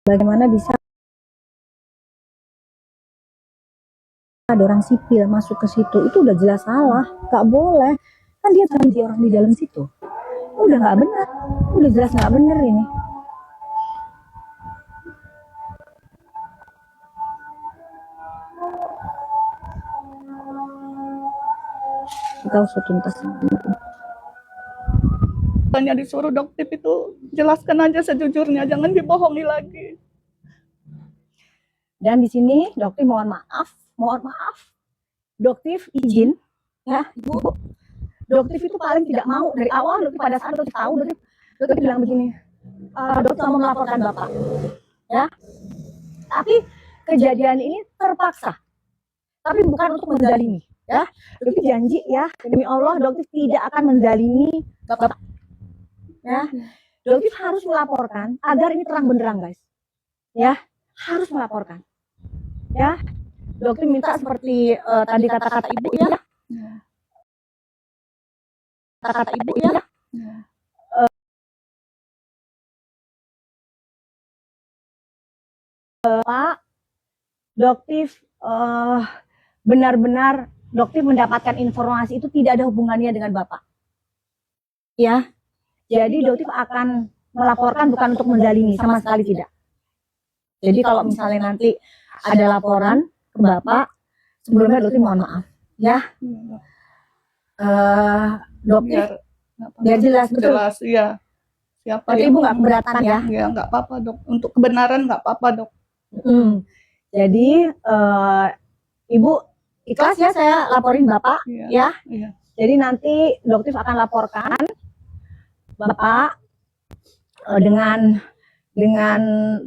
Bagaimana bisa ada orang sipil masuk ke situ? Itu udah jelas salah, nggak boleh. Kan dia janji orang di dalam situ. Udah nggak benar, udah jelas nggak benar ini. Kita usut tuntas. Hanya disuruh Doktif itu jelaskan aja sejujurnya, jangan dibohongi lagi. Dan di sini Doktif mohon maaf, Doktif izin, ya Ibu. Doktif itu paling tidak mau dari awal. Doktif pada saat Doktif tahu, Doktif bilang begini, Doktif mau melaporkan Bapak, ya. Tapi kejadian ini terpaksa, tapi bukan untuk menzalimi, ya. Doktif janji, ya, demi Allah, Doktif tidak akan menzalimi Bapak. Ya, Doktif harus melaporkan agar ini terang benderang, guys. Ya, harus melaporkan. Ya, Doktif minta seperti tadi kata-kata Ibu, ya. Kata-kata Ibu, ya. Pak, Doktif benar-benar Doktif mendapatkan informasi itu tidak ada hubungannya dengan Bapak. Ya. Jadi Doktif akan melaporkan bukan untuk menzalimi, sama sekali tidak. Jadi kalau misalnya nanti ada laporan ke Bapak, sebelumnya Doktif mohon maaf, ya. Doktif biar jelas, betul. Jelas, iya. Siapa Tapi Ibu nggak keberatan, ya? Ya nggak apa-apa, Dok. Untuk kebenaran nggak apa-apa, Dok. Jadi Ibu ikhlas, ya, saya laporin Bapak, ya. Jadi nanti Doktif akan laporkan Bapak dengan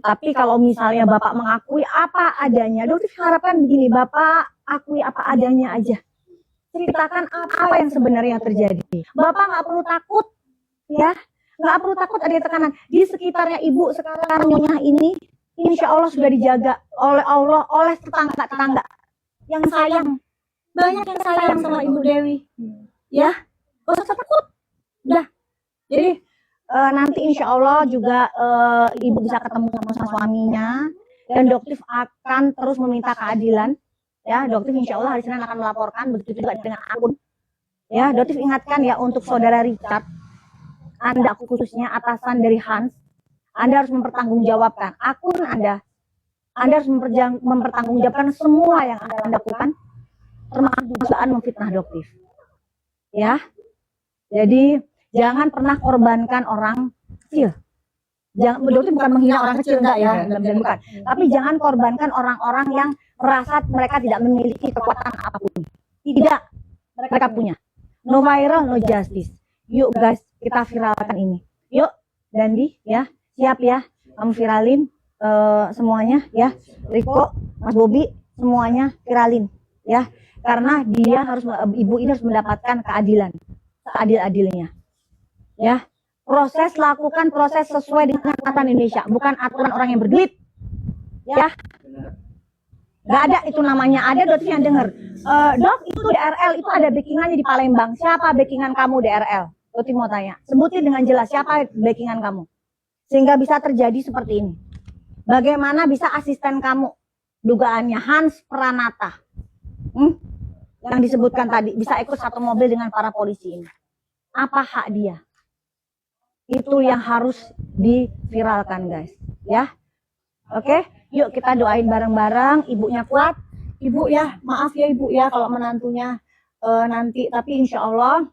tapi kalau misalnya Bapak mengakui apa adanya, Doktif harapkan begini, Bapak akui apa adanya aja. Ceritakan apa yang sebenarnya terjadi. Bapak nggak perlu takut, ya. Nggak perlu takut ada tekanan. Di sekitarnya Ibu sekarang Nyonya ini, insya Allah sudah dijaga oleh Allah, oleh tetangga-tetangga yang sayang. Banyak yang sayang sama Ibu Dewi. Ya, gak usah takut. Udah. Jadi nanti insya Allah juga Ibu bisa ketemu sama suaminya, dan Doktif akan terus meminta keadilan. Ya, Doktif insya Allah hari Senin akan melaporkan, begitu juga dengan akun. Ya, Doktif ingatkan, ya, untuk saudara Richard, Anda khususnya atasan dari Hans, Anda harus mempertanggungjawabkan akun Anda. Anda harus mempertanggungjawabkan semua yang Anda lakukan, termasuk dugaan memfitnah Doktif. Ya, jadi jangan pernah korbankan orang kecil. Jangan, Doktif bukan menghina orang kecil, enggak, ya, bukan. Tapi jangan korbankan orang-orang yang merasa mereka tidak memiliki kekuatan apapun. Tidak, mereka punya. No viral, no justice. Yuk guys, kita viralkan ini. Yuk, Dandi, ya, siap, ya, kamu viralin semuanya, ya. Riko, Mas Bobi, semuanya viralin, ya. Karena dia harus, Ibu ini harus mendapatkan keadilan, seadil-adilnya. Ya, lakukan proses sesuai dengan aturan Indonesia, bukan aturan orang yang berduit. Ya, nggak ada itu namanya. Ada Doktif yang dengar, Dok, itu DRL itu ada backingannya di Palembang. Siapa backingan kamu DRL? Doktif mau tanya, sebutin dengan jelas siapa backingan kamu, sehingga bisa terjadi seperti ini. Bagaimana bisa asisten kamu, dugaannya Hans Pranata, yang disebutkan tadi, bisa ikut satu mobil dengan para polisi ini? Apa hak dia? Itu yang harus diviralkan, guys, ya. Oke, yuk kita doain bareng-bareng, ibunya kuat. Ibu, ya, maaf ya Ibu, ya, kalau menantunya nanti, tapi insya Allah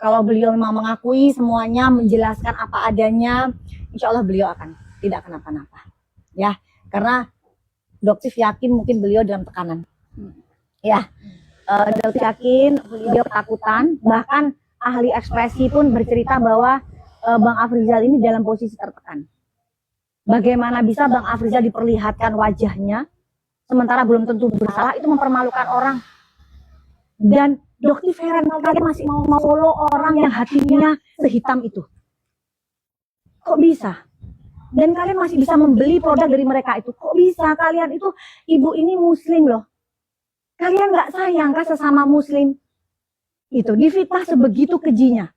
kalau beliau memang mengakui semuanya, menjelaskan apa adanya, insya Allah beliau akan tidak kenapa-napa, ya. Karena Doktif yakin mungkin beliau dalam tekanan, ya. Doktif yakin beliau ketakutan, bahkan ahli ekspresi pun bercerita bahwa Bang Afrizal ini dalam posisi tertekan. Bagaimana bisa Bang Afrizal diperlihatkan wajahnya, sementara belum tentu bersalah, itu mempermalukan orang. Dan Doktif heran, kalian masih mau follow orang yang hatinya sehitam itu. Kok bisa? Dan kalian masih bisa membeli produk dari mereka itu. Kok bisa? Kalian itu, Ibu ini Muslim loh. Kalian nggak sayang kah sesama Muslim? Itu difitnah sebegitu kejinya.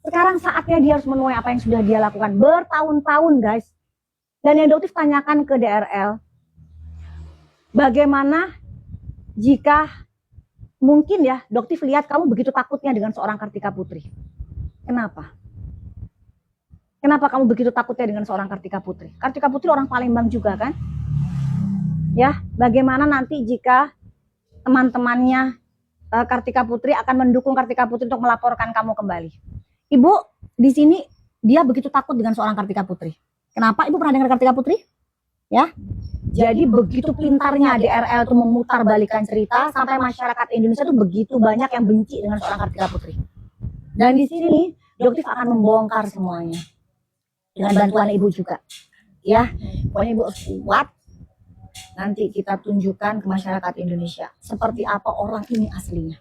Sekarang saatnya dia harus menuai apa yang sudah dia lakukan bertahun-tahun, guys. Dan yang Doktif tanyakan ke DRL, bagaimana jika mungkin ya Doktif lihat kamu begitu takutnya dengan seorang Kartika Putri. Kenapa? Kenapa kamu begitu takutnya dengan seorang Kartika Putri? Kartika Putri orang Palembang juga kan? Ya, bagaimana nanti jika teman-temannya Kartika Putri akan mendukung Kartika Putri untuk melaporkan kamu kembali? Ibu, di sini dia begitu takut dengan seorang Kartika Putri. Kenapa? Ibu pernah dengar Kartika Putri? Ya. Jadi begitu pintarnya DRL itu memutarbalikkan cerita sampai masyarakat Indonesia itu begitu banyak yang benci dengan seorang Kartika Putri. Dan di sini Doktif akan membongkar semuanya. Dengan bantuan ibu juga, ya. Pokoknya ibu harus kuat. Nanti kita tunjukkan ke masyarakat Indonesia seperti apa orang ini aslinya,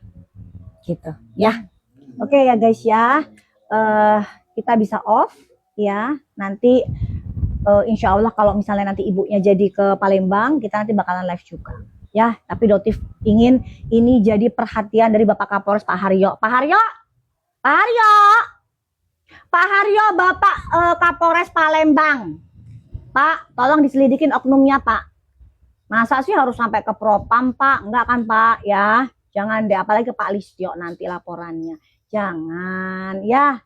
gitu, ya. Oke ya guys ya, kita bisa off, ya. Nanti insya Allah kalau misalnya nanti ibunya jadi ke Palembang, kita nanti bakalan live juga, ya. Tapi Doktif ingin ini jadi perhatian dari Bapak Kapolres Pak Haryo. Pak Haryo, Pak Haryo. Pak Haryo, Bapak Kapolres Palembang. Pak, tolong diselidikin oknumnya, Pak. Masa sih harus sampai ke Propam, Pak? Enggak kan, Pak? Ya, jangan deh. Apalagi ke Pak Listio nanti laporannya. Jangan, ya.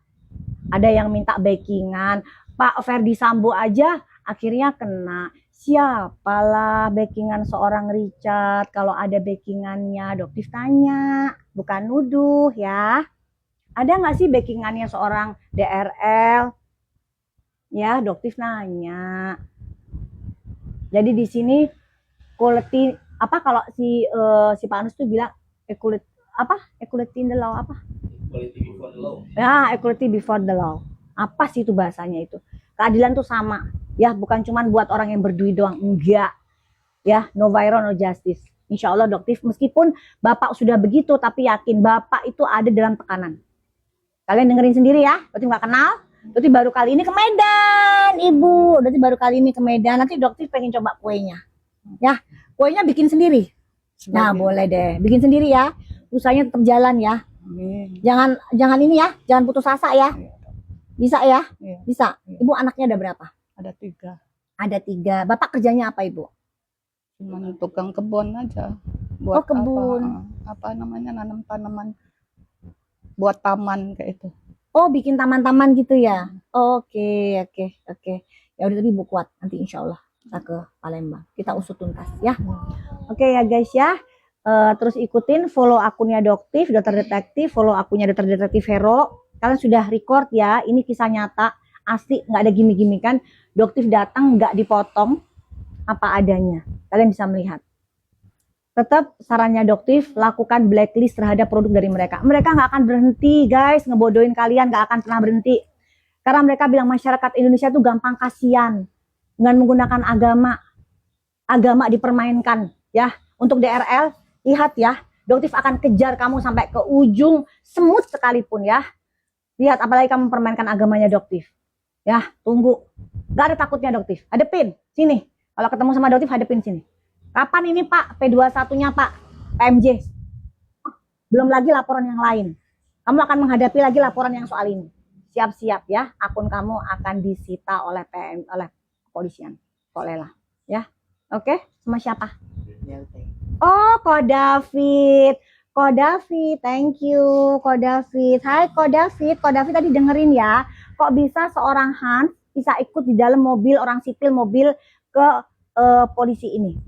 Ada yang minta backingan. Pak Ferdi Sambo aja akhirnya kena. Siapalah backingan seorang Richard? Kalau ada backingannya, Doktif tanya. Bukan nuduh, ya. Ada nggak sih backingannya seorang DRL? Ya, Doktif nanya. Jadi di sini quality apa kalau si Pak Anus tuh bilang equality apa? Equality in the law apa? Equality before the law. Ya, equality before the law. Apa sih itu bahasanya itu? Keadilan tuh sama. Ya, bukan cuma buat orang yang berduit doang. Enggak. Ya, no viral, no justice. Insya Allah Doktif meskipun Bapak sudah begitu, tapi yakin Bapak itu ada dalam tekanan. Kalian dengerin sendiri ya, Doktif nggak kenal. Doktif baru kali ini ke Medan, Ibu. Doktif baru kali ini ke Medan. Nanti Doktif pengen coba kuenya. Ya, kuenya bikin sendiri. Nah, boleh deh. Bikin sendiri ya. Usahanya tetap jalan ya. Jangan ini ya, jangan putus asa ya. Bisa ya? Bisa. Ibu anaknya ada berapa? Ada 3. Ada 3. Bapak kerjanya apa, Ibu? Cuma tukang kebun aja. Buat kebun. Apa namanya, nanam tanaman. Buat taman kayak itu. Oh, bikin taman-taman gitu ya. Oke. Ya udah, tapi ibu kuat. Nanti insya Allah kita ke Palembang. Kita usut tuntas ya. Oke ya guys ya. Terus ikutin follow akunnya Doktif, Dokter Detektif, follow akunnya Dokter Detektif Hero. Kalian sudah record ya. Ini kisah nyata, asli, nggak ada gimmick-gimmickan. Doktif datang nggak dipotong, apa adanya. Kalian bisa melihat. Tetap sarannya Doktif, lakukan blacklist terhadap produk dari mereka. Mereka nggak akan berhenti guys, ngebodohin kalian, nggak akan pernah berhenti. Karena mereka bilang masyarakat Indonesia itu gampang kasihan dengan menggunakan agama. Agama dipermainkan ya. Untuk DRL, lihat ya, Doktif akan kejar kamu sampai ke ujung semut sekalipun ya. Lihat, apalagi kamu mempermainkan agamanya Doktif. Ya, tunggu. Gak ada takutnya Doktif. Hadepin, sini. Kalau ketemu sama Doktif, hadepin sini. Kapan ini Pak P21-nya Pak PMJ? Belum lagi laporan yang lain. Kamu akan menghadapi lagi laporan yang soal ini. Siap-siap ya, akun kamu akan disita oleh oleh kepolisian. Kok Lela, ya. Oke, sama siapa? Oh, Ko David. Ko David, thank you. Ko David. Hai Ko David. Ko David tadi dengerin ya. Kok bisa seorang Hans bisa ikut di dalam mobil orang sipil mobil ke polisi ini?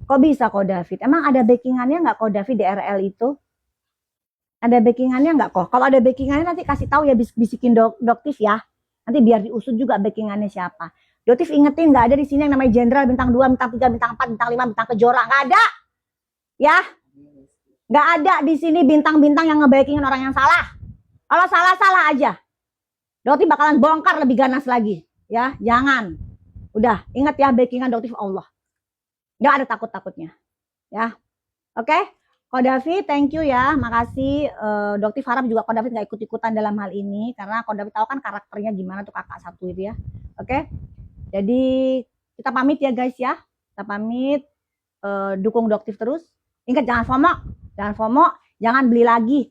Kok bisa Ko David? Emang ada backingannya nggak Ko David DRL itu? Ada backingannya nggak kok? Kalau ada backingannya nanti kasih tahu ya, bisikin Doktif ya. Nanti biar diusut juga backingannya siapa. Doktif ingetin nggak ada di sini yang namanya jenderal bintang 2, bintang 3, bintang 4, bintang 5, bintang kejora. Nggak ada. Ya. Nggak ada di sini bintang-bintang yang ngebackingin orang yang salah. Kalau salah-salah aja. Doktif bakalan bongkar lebih ganas lagi. Ya, jangan. Udah, ingat ya backingan Doktif Allah. Nggak ada takut-takutnya. Ya. Oke. Ko David, thank you ya. Makasih. Doktif harap juga Ko David nggak ikut-ikutan dalam hal ini. Karena Ko David tahu kan karakternya gimana tuh kakak satu itu ya. Oke. Jadi kita pamit ya guys ya. Kita pamit. Dukung Doktif terus. Ingat jangan FOMO. Jangan FOMO. Jangan beli lagi.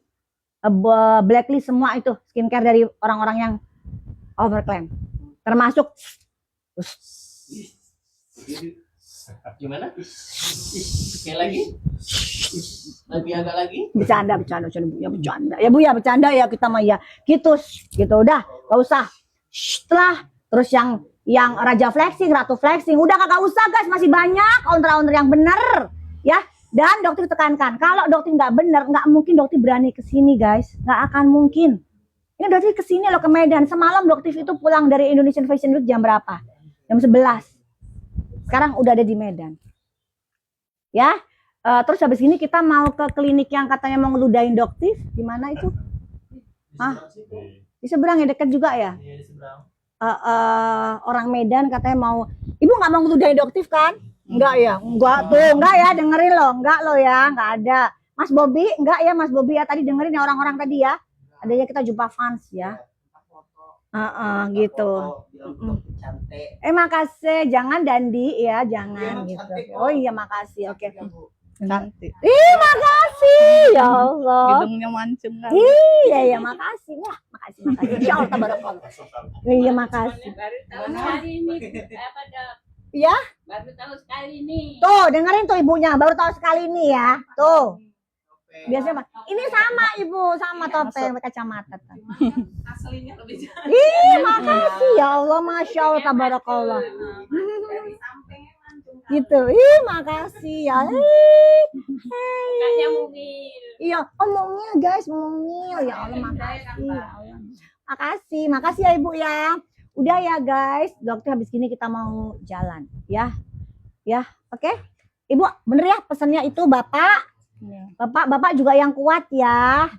blacklist semua itu skincare dari orang-orang yang overclaim. Termasuk Gimana? Sekali lagi? Lebih agak lagi? bercanda ya Bu ya bercanda ya kita mah ya gitu udah gak usah setelah terus yang raja flexing, ratu flexing udah kagak usah guys, masih banyak owner-owner yang bener ya. Dan dokter tekankan kalau dokter nggak bener nggak mungkin dokter berani kesini guys, nggak akan mungkin. Ini dokter kesini loh ke Medan. Semalam dokter itu pulang dari Indonesian Fashion Week jam berapa? Jam 11. Sekarang udah ada di Medan ya. Terus habis ini kita mau ke klinik yang katanya mau ngeludahin dokter. Di mana itu? Di seberang ya, dekat juga ya. Iya, di seberang. Orang Medan katanya mau, ibu nggak mau ngeludahin dokter kan? Enggak ya, enggak ya, dengerin loh, enggak lo ya, enggak ada. Mas Bobby, enggak ya Mas Bobby ya, tadi dengerin ya orang-orang tadi ya. Adanya kita jumpa fans ya. Gitu. Makasih, jangan Dandi ya, jangan gitu. Oh iya makasih, oke. Cantik. Makasih ya Allah. Hidungnya mancung kan. Iya makasih. Wah, makasih. Insya Allah tabarakallah. Iya makasih. Baru tahu sekali ini apa Dok? Ya, Baru tahu sekali ini. tuh dengerin tuh ibunya, baru tahu sekali ini ya. Tuh. Biasanya ini sama ibu, sama topeng kacamata. Aslinya lebih jauh. Makasih ya Allah, masya Allah tabarakallah. Dari sampingnya mancung. Gitu. Makasih ya. Kakaknya mungil. Iya, ngomongnya guys, ngomongnya ya Allah makasih. Ya Allah. Makasih ya ibu ya. Udah ya guys, dokter habis gini kita mau jalan ya. Ya, oke. Ibu bener ya pesannya itu Bapak. Bapak juga yang kuat ya.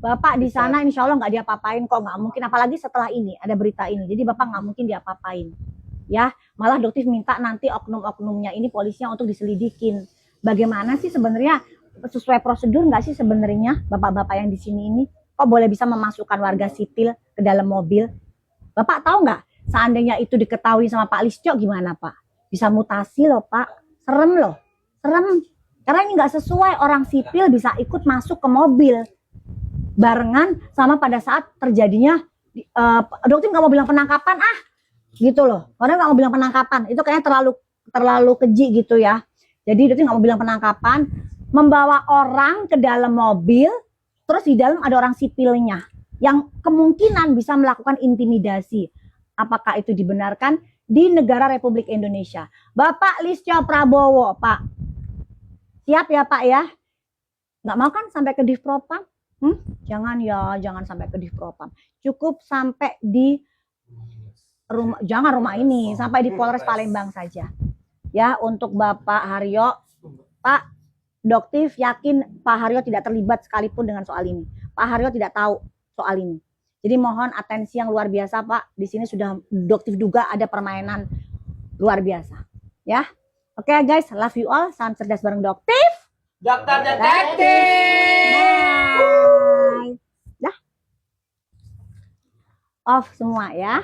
Bapak di sana insya Allah nggak diapa-apain kok, nggak mungkin, apalagi setelah ini ada berita ini. Jadi Bapak nggak mungkin diapa-apain. Ya, malah dokter minta nanti oknum-oknumnya ini polisinya untuk diselidikin. Bagaimana sih sebenarnya sesuai prosedur nggak sih sebenarnya bapak-bapak yang di sini ini kok boleh bisa memasukkan warga sipil ke dalam mobil? Bapak tahu nggak? Seandainya itu diketahui sama Pak Listio gimana Pak? Bisa mutasi loh Pak. Serem loh, serem. Karena ini nggak sesuai, orang sipil bisa ikut masuk ke mobil barengan sama pada saat terjadinya. Dokter nggak mau bilang penangkapan gitu loh. Orang nggak mau bilang penangkapan, itu kayaknya terlalu keji gitu ya. Jadi dokter nggak mau bilang penangkapan, membawa orang ke dalam mobil, terus di dalam ada orang sipilnya yang kemungkinan bisa melakukan intimidasi. Apakah itu dibenarkan di negara Republik Indonesia? Bapak Listio Prabowo, Pak. Siap ya Pak ya? Nggak mau kan sampai ke Divpropam? Jangan ya, jangan sampai ke Divpropam. Cukup sampai di rumah, jangan rumah ini, sampai di Polres Palembang saja. Ya, untuk Bapak Haryo, Pak Doktif yakin Pak Haryo tidak terlibat sekalipun dengan soal ini. Pak Haryo tidak tahu soal ini. Jadi mohon atensi yang luar biasa Pak. Di sini sudah Doktif duga ada permainan luar biasa. Ya. Oke guys, love you all. Salam cerdas bareng Doktif. Dokter Detektif. Bye. Dah. Off semua ya.